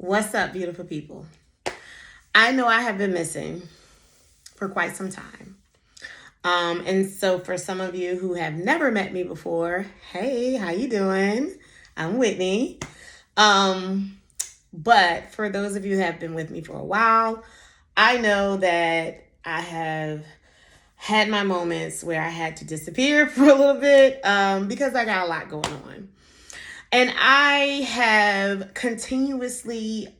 What's up, beautiful people? I know I have been missing for quite some time. And so for some of you who have never met me before, hey, how you doing? I'm Whitney. But for those of you who have been with me for a while, I know that I have had my moments where I had to disappear for a little bit because I got a lot going on. And I have continuously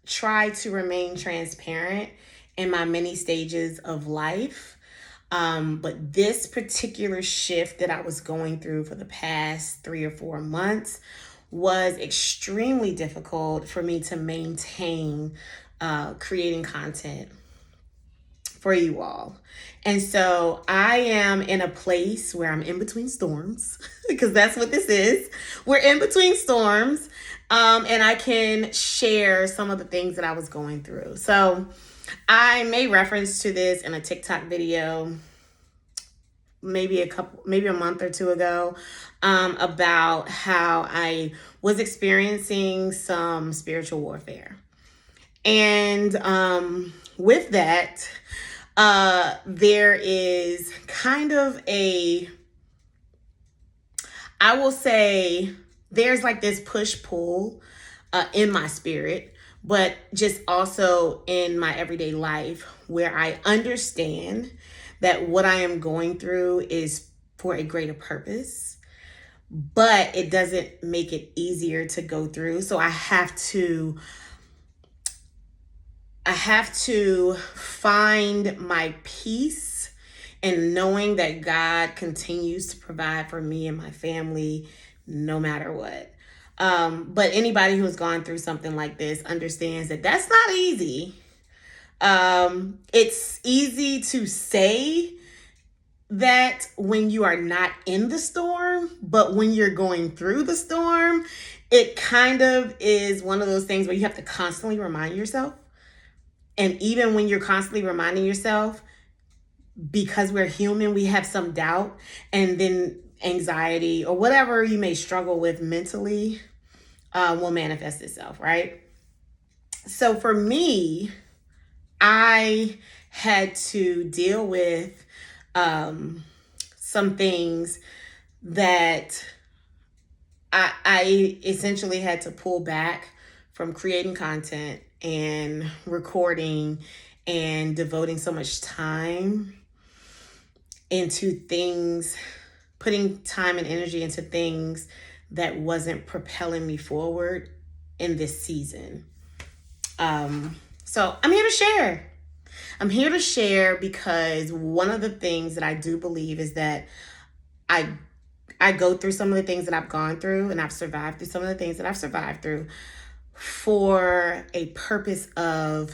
tried to remain transparent in my many stages of life. But this particular shift that I was going through for the past 3 or 4 months was extremely difficult for me to maintain creating content for you all. And so I am in a place where I'm in between storms because that's what this is. We're in between storms. And I can share some of the things that I was going through. So I made reference to this in a TikTok video maybe a month or two ago about how I was experiencing some spiritual warfare. And with that, there is kind of I will say there's like this push-pull in my spirit, but just also in my everyday life where I understand that what I am going through is for a greater purpose, but it doesn't make it easier to go through. So I have to find my peace in knowing that God continues to provide for me and my family no matter what. But anybody who has gone through something like this understands that that's not easy. It's easy to say that when you are not in the storm, but when you're going through the storm, it kind of is one of those things where you have to constantly remind yourself. And even when you're constantly reminding yourself, because we're human, we have some doubt, and then anxiety or whatever you may struggle with mentally will manifest itself, right? So for me, I had to deal with some things that I essentially had to pull back from creating content and recording and devoting so much time into things, putting time and energy into things that wasn't propelling me forward in this season. So I'm here to share. I'm here to share because one of the things that I do believe is that I go through some of the things that I've gone through, and I've survived through some of the things that I've survived through for a purpose of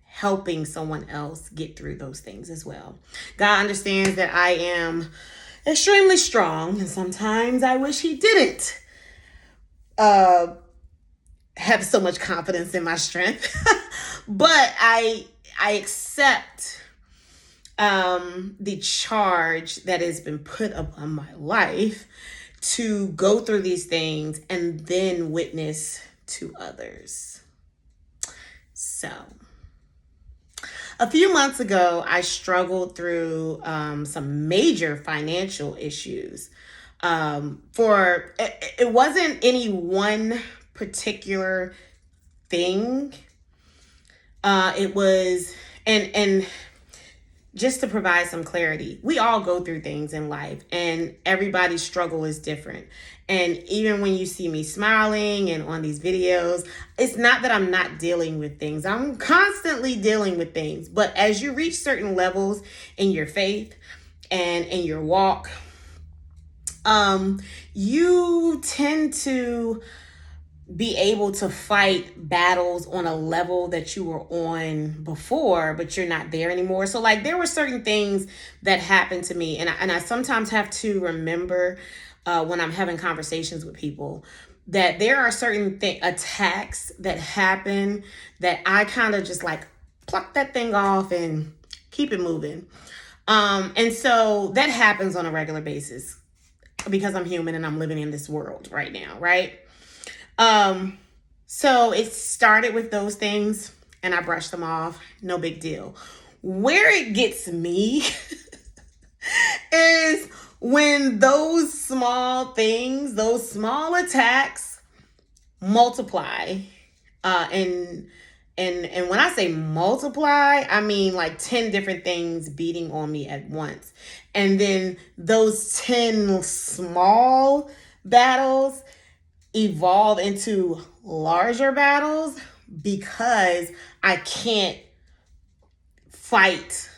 helping someone else get through those things as well. God understands that I am extremely strong, and sometimes I wish he didn't have so much confidence in my strength. But I accept the charge that has been put upon my life to go through these things and then witness to others. So a few months ago, I struggled through some major financial issues. It wasn't any one particular thing. It was, and just to provide some clarity, we all go through things in life, and everybody's struggle is different. And even when you see me smiling and on these videos, it's not that I'm not dealing with things. I'm constantly dealing with things. But as you reach certain levels in your faith and in your walk, you tend to be able to fight battles on a level that you were on before, but you're not there anymore. So like there were certain things that happened to me, and I sometimes have to remember when I'm having conversations with people that there are certain attacks that happen that I kind of just like pluck that thing off and keep it moving. And so that happens on a regular basis because I'm human and I'm living in this world right now, right? So it started with those things and I brushed them off. No big deal. Where it gets me is when those small things, those small attacks multiply. And when I say multiply, I mean like 10 different things beating on me at once. And then those 10 small battles evolve into larger battles because I can't fight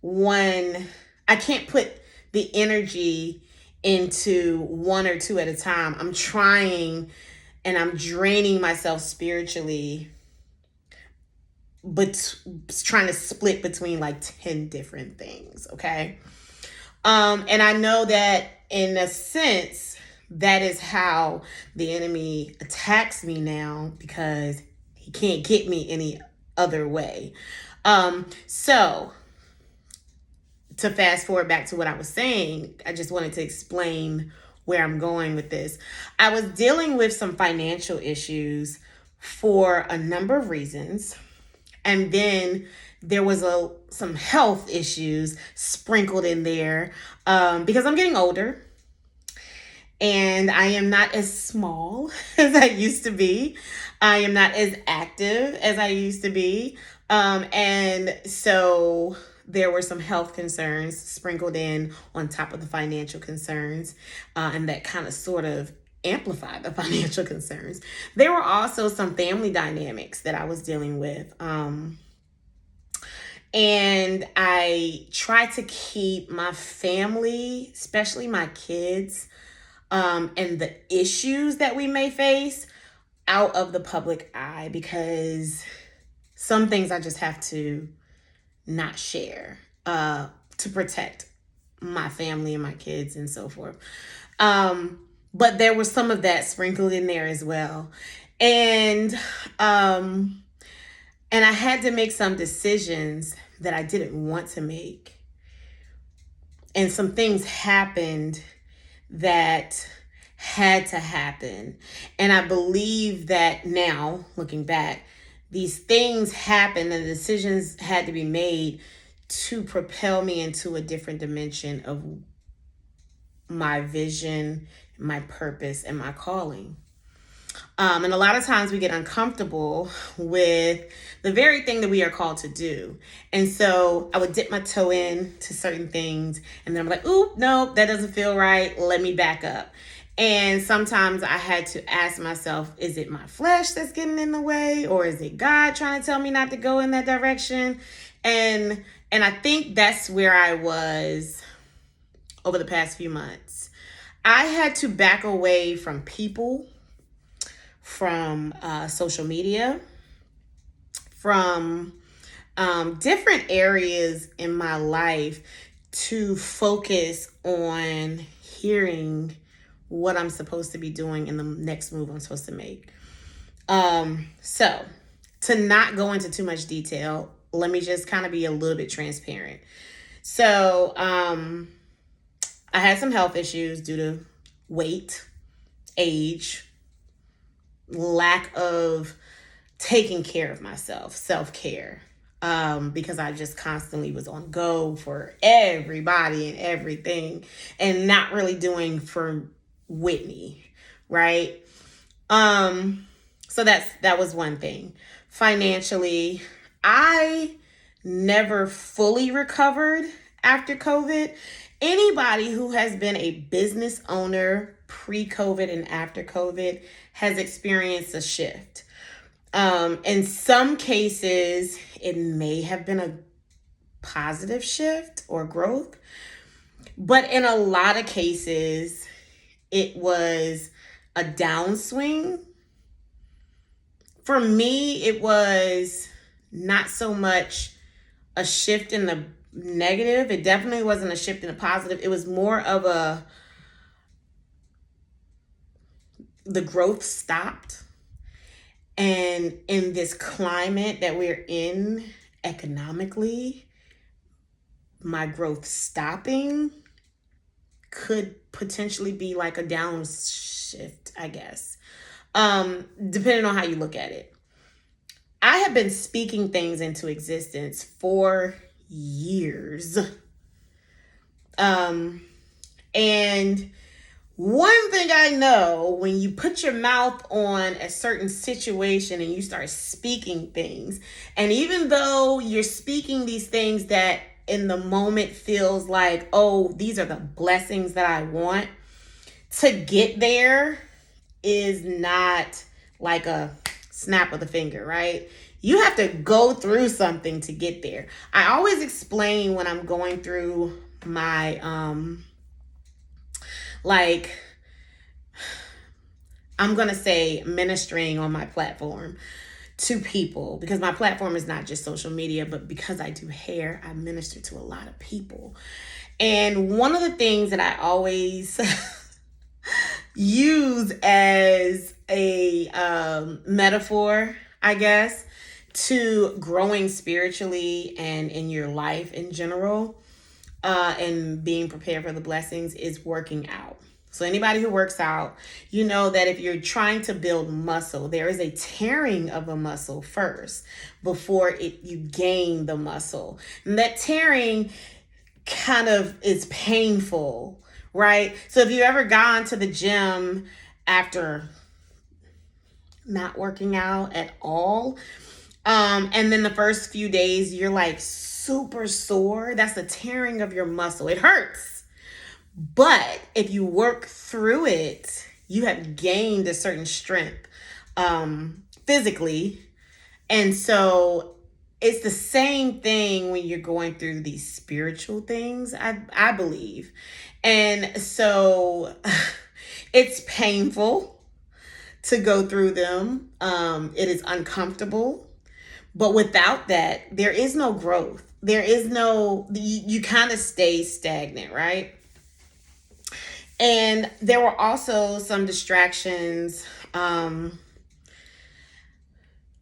I can't put the energy into one or two at a time. I'm trying and I'm draining myself spiritually, but trying to split between like 10 different things. Okay. And I know that in a sense, that is how the enemy attacks me now because he can't get me any other way. So to fast forward back to what I was saying, I just wanted to explain where I'm going with this. I was dealing with some financial issues for a number of reasons. And then there was some health issues sprinkled in there because I'm getting older and I am not as small as I used to be. I am not as active as I used to be. And so there were some health concerns sprinkled in on top of the financial concerns, and that kind of sort of amplified the financial concerns. There were also some family dynamics that I was dealing with. And I try to keep my family, especially my kids, and the issues that we may face out of the public eye because some things I just have to not share to protect my family and my kids and so forth. But there was some of that sprinkled in there as well. And I had to make some decisions that I didn't want to make. And some things happened that had to happen. And I believe that now, looking back, these things happened and decisions had to be made to propel me into a different dimension of my vision, my purpose, and my calling. And a lot of times we get uncomfortable with the very thing that we are called to do. And so I would dip my toe in to certain things and then I'm like, ooh, no, that doesn't feel right. Let me back up. And sometimes I had to ask myself, is it my flesh that's getting in the way? Or is it God trying to tell me not to go in that direction? And I think that's where I was over the past few months. I had to back away from people, from social media, from different areas in my life to focus on hearing what I'm supposed to be doing in the next move I'm supposed to make. So to not go into too much detail, let me just kind of be a little bit transparent. So I had some health issues due to weight, age, lack of taking care of myself, self-care, because I just constantly was on go for everybody and everything and not really doing for Whitney, right? So that was one thing. Financially, I never fully recovered after COVID. Anybody who has been a business owner pre-COVID and after COVID has experienced a shift. In some cases, it may have been a positive shift or growth, but in a lot of cases, it was a downswing. For me, it was not so much a shift in the negative. It definitely wasn't a shift in the positive. It was more of the growth stopped. And in this climate that we're in economically, my growth stopping could potentially be like a downshift, I guess. depending on how you look at it. I have been speaking things into existence for years. And one thing I know, when you put your mouth on a certain situation and you start speaking things, and even though you're speaking these things that in the moment feels like, oh, these are the blessings that I want, to get there is not like a snap of the finger, right? You have to go through something to get there. I always explain when I'm going through my I'm going to say ministering on my platform to people, because my platform is not just social media, but because I do hair, I minister to a lot of people. And one of the things that I always use as a metaphor, I guess, to growing spiritually and in your life in general, and being prepared for the blessings, is working out. So anybody who works out, you know that if you're trying to build muscle, there is a tearing of a muscle first before you gain the muscle. And that tearing kind of is painful, right? So if you ever gone to the gym after not working out at all, and then the first few days you're like super sore, that's the tearing of your muscle. It hurts. But if you work through it, you have gained a certain strength physically. And so it's the same thing when you're going through these spiritual things, I believe. And so it's painful to go through them. It is uncomfortable. But without that, there is no growth. There is no, you kind of stay stagnant, right? And there were also some distractions due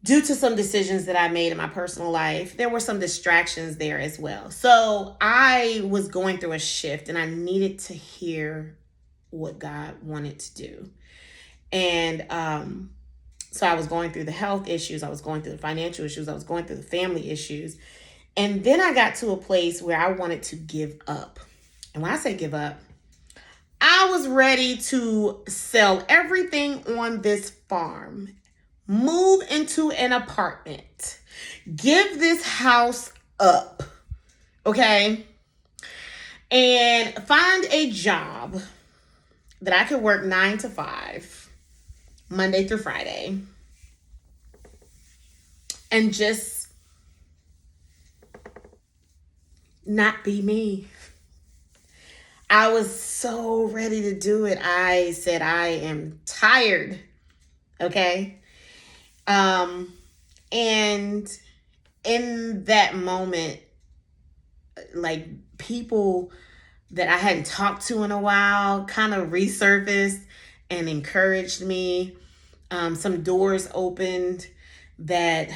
to some decisions that I made in my personal life. There were some distractions there as well. So I was going through a shift and I needed to hear what God wanted to do. And so I was going through the health issues. I was going through the financial issues. I was going through the family issues. And then I got to a place where I wanted to give up. And when I say give up, I was ready to sell everything on this farm, move into an apartment, give this house up, okay? And find a job that I could work 9 to 5, Monday through Friday, and just not be me. I was so ready to do it. I said, I am tired. Okay. And in that moment, like, people that I hadn't talked to in a while kind of resurfaced and encouraged me. Some doors opened that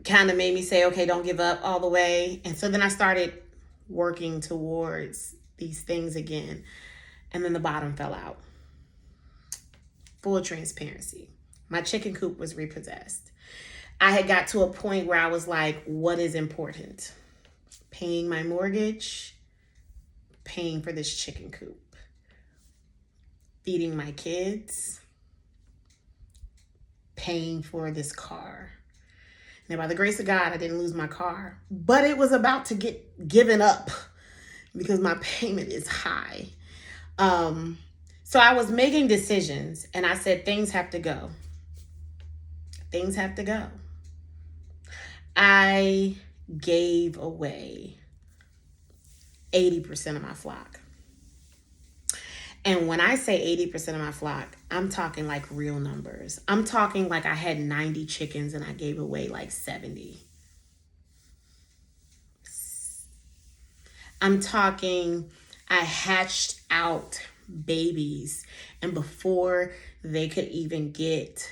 kind of made me say, okay, don't give up all the way. And so then I started working towards these things again. And then the bottom fell out. Full transparency. My chicken coop was repossessed. I had got to a point where I was like, what is important? Paying my mortgage, paying for this chicken coop, feeding my kids, paying for this car. Now, by the grace of God, I didn't lose my car, but it was about to get given up because my payment is high. So I was making decisions and I said, things have to go. Things have to go. I gave away 80% of my flock. And when I say 80% of my flock, I'm talking like real numbers. I'm talking like I had 90 chickens and I gave away like 70. I'm talking I hatched out babies, and before they could even get,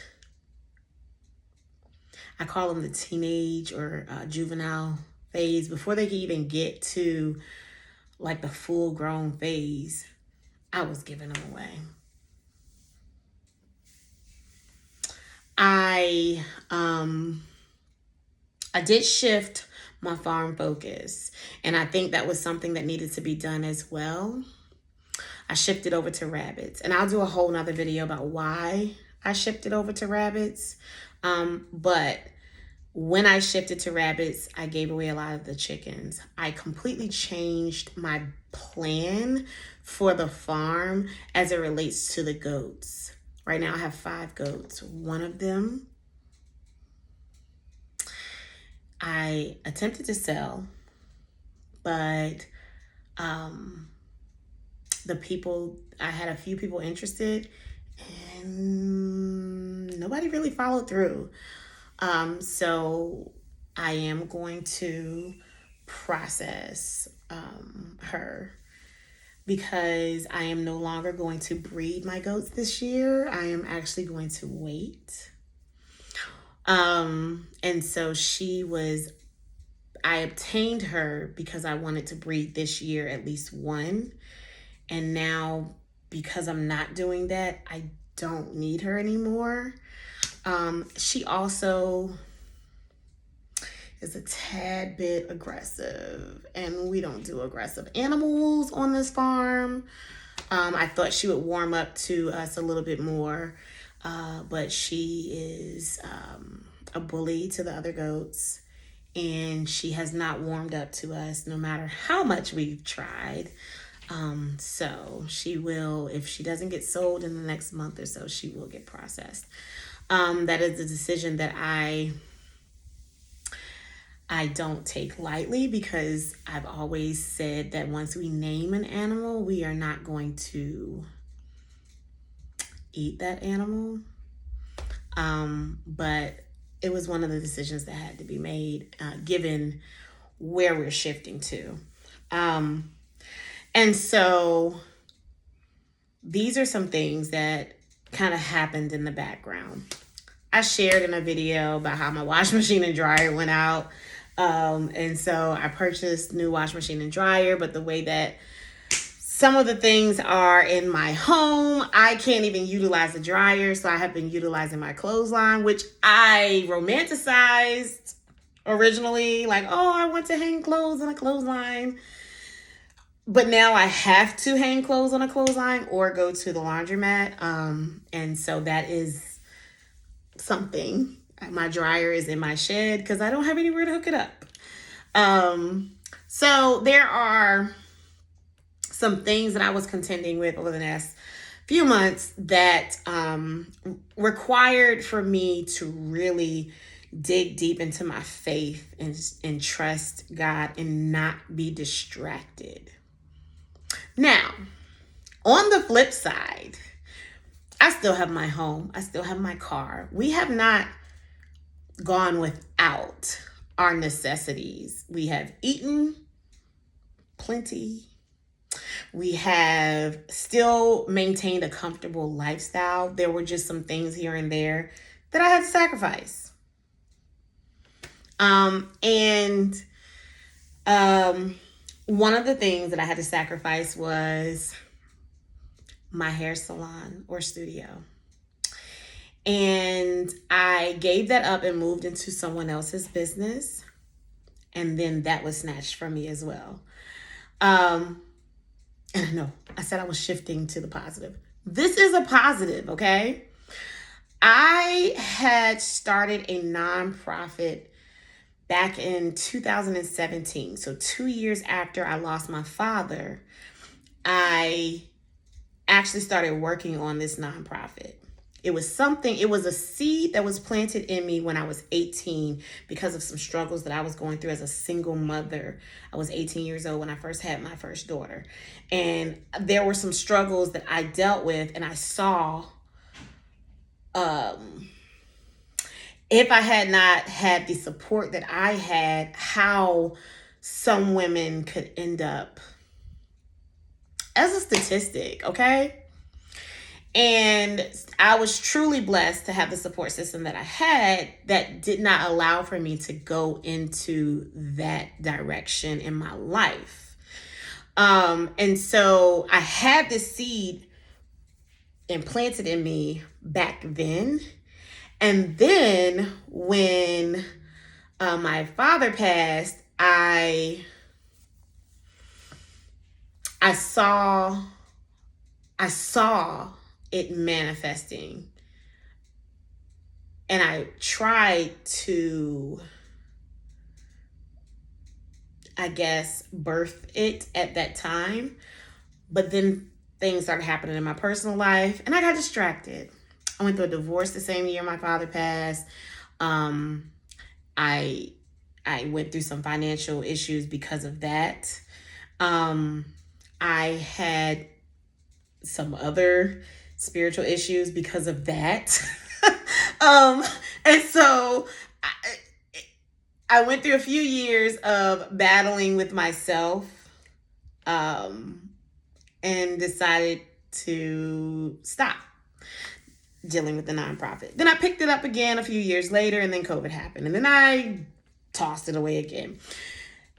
I call them the teenage or juvenile phase, before they could even get to like the full grown phase, I was giving them away. I did shift my farm focus, and I think that was something that needed to be done as well. I shifted over to rabbits, and I'll do a whole nother video about why I shifted over to rabbits. But when I shifted to rabbits, I gave away a lot of the chickens. I completely changed my plan for the farm as it relates to the goats. Right now I have 5 goats. One of them I attempted to sell, but I had a few people interested, and nobody really followed through. So I am going to process her, because I am no longer going to breed my goats this year. I am actually going to wait. And so I obtained her because I wanted to breed this year at least one. And now, because I'm not doing that, I don't need her anymore. She also is a tad bit aggressive, and we don't do aggressive animals on this farm. I thought she would warm up to us a little bit more, but she is a bully to the other goats, and she has not warmed up to us no matter how much we've tried. So she will, if she doesn't get sold in the next month or so, she will get processed. That is a decision that I don't take lightly, because I've always said that once we name an animal, we are not going to eat that animal. But it was one of the decisions that had to be made, given where we're shifting to. And so these are some things that kind of happened in the background. I shared in a video about how my washing machine and dryer went out. And so I purchased new washing machine and dryer, but the way that some of the things are in my home, I can't even utilize the dryer. So I have been utilizing my clothesline, which I romanticized originally. Like, oh, I want to hang clothes on a clothesline. But now I have to hang clothes on a clothesline or go to the laundromat. And so that is something. My dryer is in my shed because I don't have anywhere to hook it up. So there are some things that I was contending with over the last few months that required for me to really dig deep into my faith and trust God and not be distracted. Now, on the flip side, I still have my home. I still have my car. We have not gone without our necessities. We have eaten plenty. We have still maintained a comfortable lifestyle. There were just some things here and there that I had to sacrifice. One of the things that I had to sacrifice was my hair salon or studio. And I gave that up and moved into someone else's business. And then that was snatched from me as well. And I know I said I was shifting to the positive. This is a positive, okay? I had started a nonprofit back in 2017. So 2 years after I lost my father, I actually started working on this nonprofit. It was a seed that was planted in me when I was 18 because of some struggles that I was going through as a single mother. I was 18 years old when I first had my first daughter. And there were some struggles that I dealt with, and I saw if I had not had the support that I had, how some women could end up as a statistic, okay? And I was truly blessed to have the support system that I had that did not allow for me to go into that direction in my life. And so I had this seed implanted in me back then. And then when my father passed, I saw it manifesting, and I tried to, I guess, birth it at that time. But then things started happening in my personal life, and I got distracted. I went through a divorce the same year my father passed. I went through some financial issues because of that. I had some other spiritual issues because of that. And so I went through a few years of battling with myself, and decided to stop dealing with the nonprofit. Then I picked it up again a few years later, and then COVID happened, and then I tossed it away again.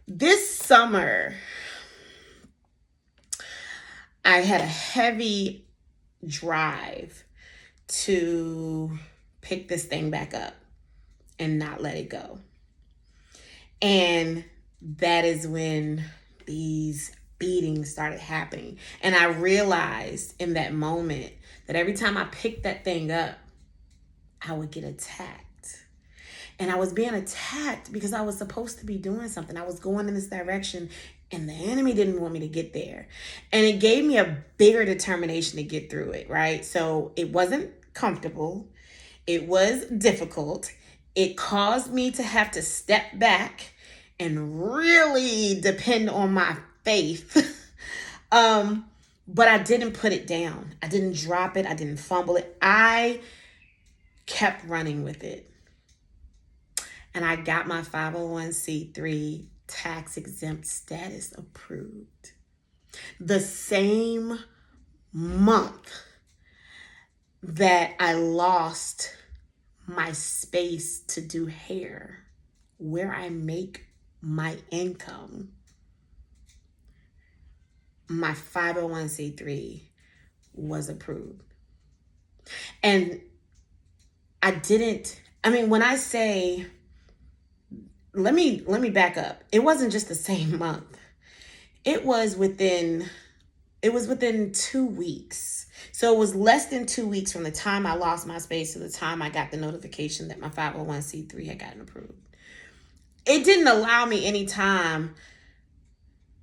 This summer, I had a heavy drive to pick this thing back up and not let it go. And that is when these beatings started happening. And I realized in that moment that every time I picked that thing up, I would get attacked. And I was being attacked because I was supposed to be doing something. I was going in this direction, and the enemy didn't want me to get there. And it gave me a bigger determination to get through it, right? So it wasn't comfortable. It was difficult. It caused me to have to step back and really depend on my faith. But I didn't put it down. I didn't drop it. I didn't fumble it. I kept running with it. And I got my 501c3 tax-exempt status approved. The same month that I lost my space to do hair, where I make my income, my 501c3 was approved. And when I say, let me back up. It wasn't just the same month. It was within 2 weeks. So it was less than 2 weeks from the time I lost my space to the time I got the notification that my 501c3 had gotten approved. It didn't allow me any time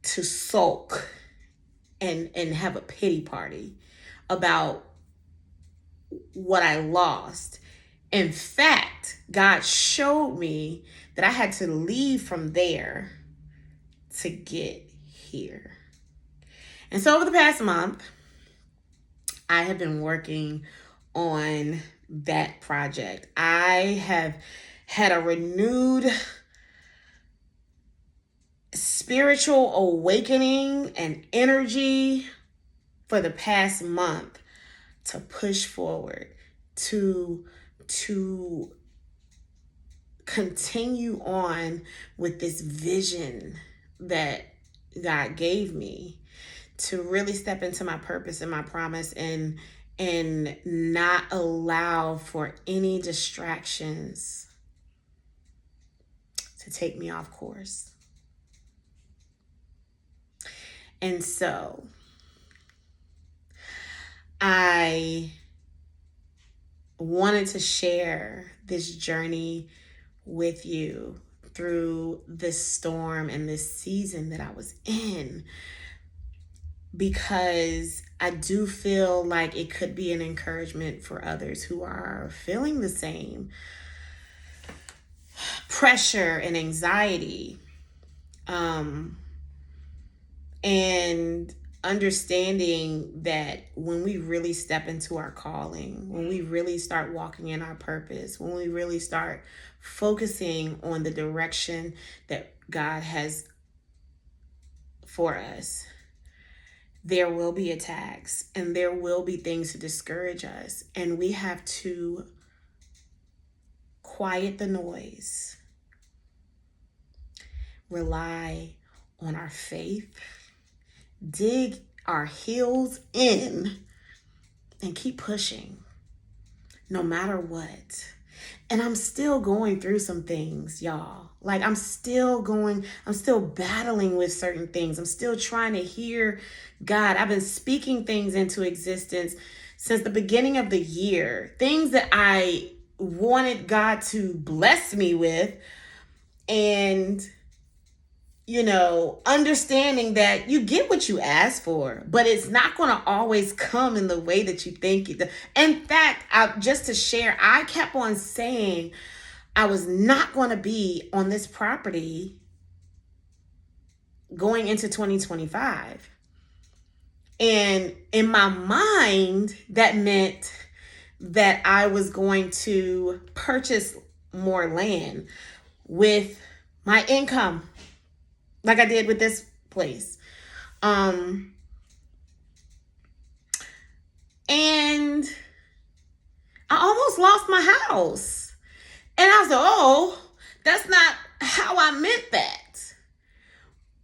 to sulk and have a pity party about what I lost. In fact, God showed me that I had to leave from there to get here. And so over the past month, I have been working on that project. I have had a renewed spiritual awakening and energy for the past month to push forward, to continue on with this vision that God gave me, to really step into my purpose and my promise, and not allow for any distractions to take me off course. And so I wanted to share this journey with you through this storm and this season that I was in, because I do feel like it could be an encouragement for others who are feeling the same pressure and anxiety, and understanding that when we really step into our calling, when we really start walking in our purpose, when we really start focusing on the direction that God has for us, there will be attacks and there will be things to discourage us. And we have to quiet the noise, rely on our faith, dig our heels in, and keep pushing no matter what. And I'm still going through some things, y'all. Like I'm still battling with certain things. I'm still trying to hear God. I've been speaking things into existence since the beginning of the year. Things that I wanted God to bless me with. And understanding that you get what you ask for, but it's not going to always come in the way that you think it. In fact, just to share, I kept on saying I was not going to be on this property going into 2025. And in my mind, that meant that I was going to purchase more land with my income, like I did with this place. And I almost lost my house. And I was like, oh, that's not how I meant that.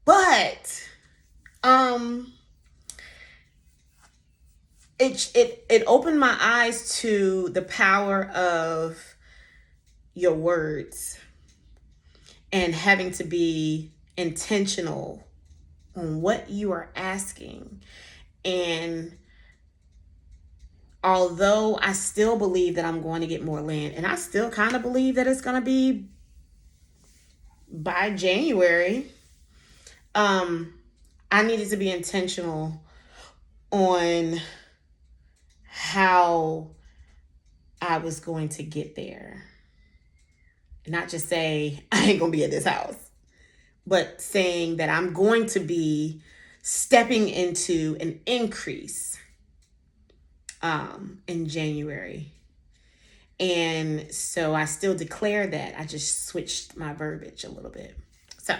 But it opened my eyes to the power of your words and having to be intentional on what you are asking. And although I still believe that I'm going to get more land, and I still kind of believe that it's going to be by January, I needed to be intentional on how I was going to get there. Not just say, I ain't going to be at this house, but saying that I'm going to be stepping into an increase in January. And so I still declare that. I just switched my verbiage a little bit. So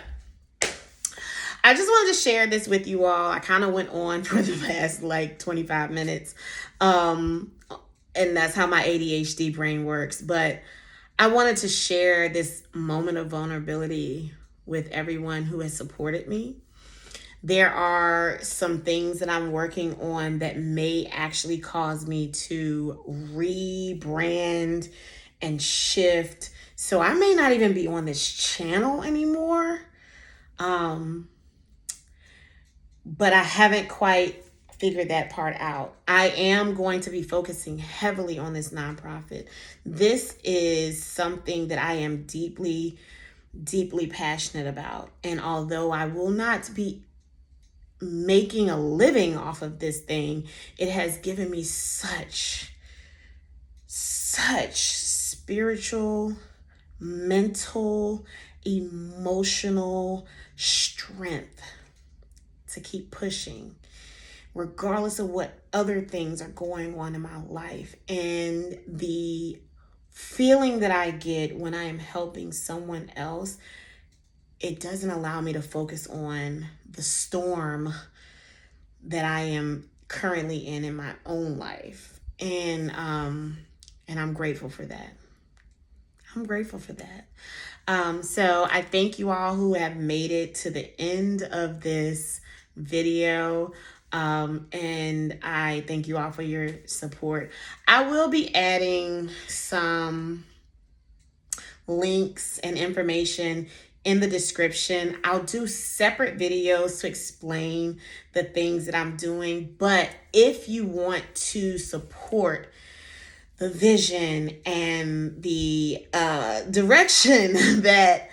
I just wanted to share this with you all. I kind of went on for the past 25 minutes. And that's how my ADHD brain works. But I wanted to share this moment of vulnerability with everyone who has supported me. There are some things that I'm working on that may actually cause me to rebrand and shift. So I may not even be on this channel anymore. But I haven't quite figured that part out. I am going to be focusing heavily on this nonprofit. This is something that I am deeply, deeply passionate about. And although I will not be making a living off of this thing, it has given me such spiritual, mental, emotional strength to keep pushing, regardless of what other things are going on in my life. And the feeling that I get when I am helping someone else, it doesn't allow me to focus on the storm that I am currently in my own life. And I'm grateful for that. So I thank you all who have made it to the end of this video. And I thank you all for your support. I will be adding some links and information in the description. I'll do separate videos to explain the things that I'm doing. But if you want to support the vision and the direction that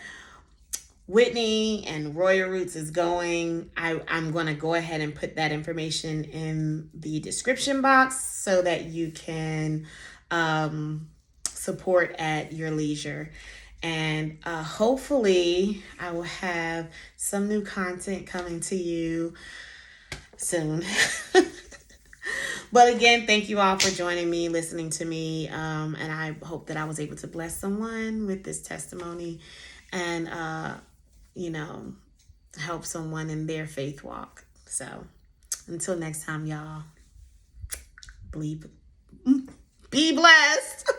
Whitney and Royal Roots is going, I'm going to go ahead and put that information in the description box so that you can support at your leisure. And hopefully I will have some new content coming to you soon. But again, thank you all for joining me, listening to me. And I hope that I was able to bless someone with this testimony and, help someone in their faith walk. So until next time, y'all, be blessed.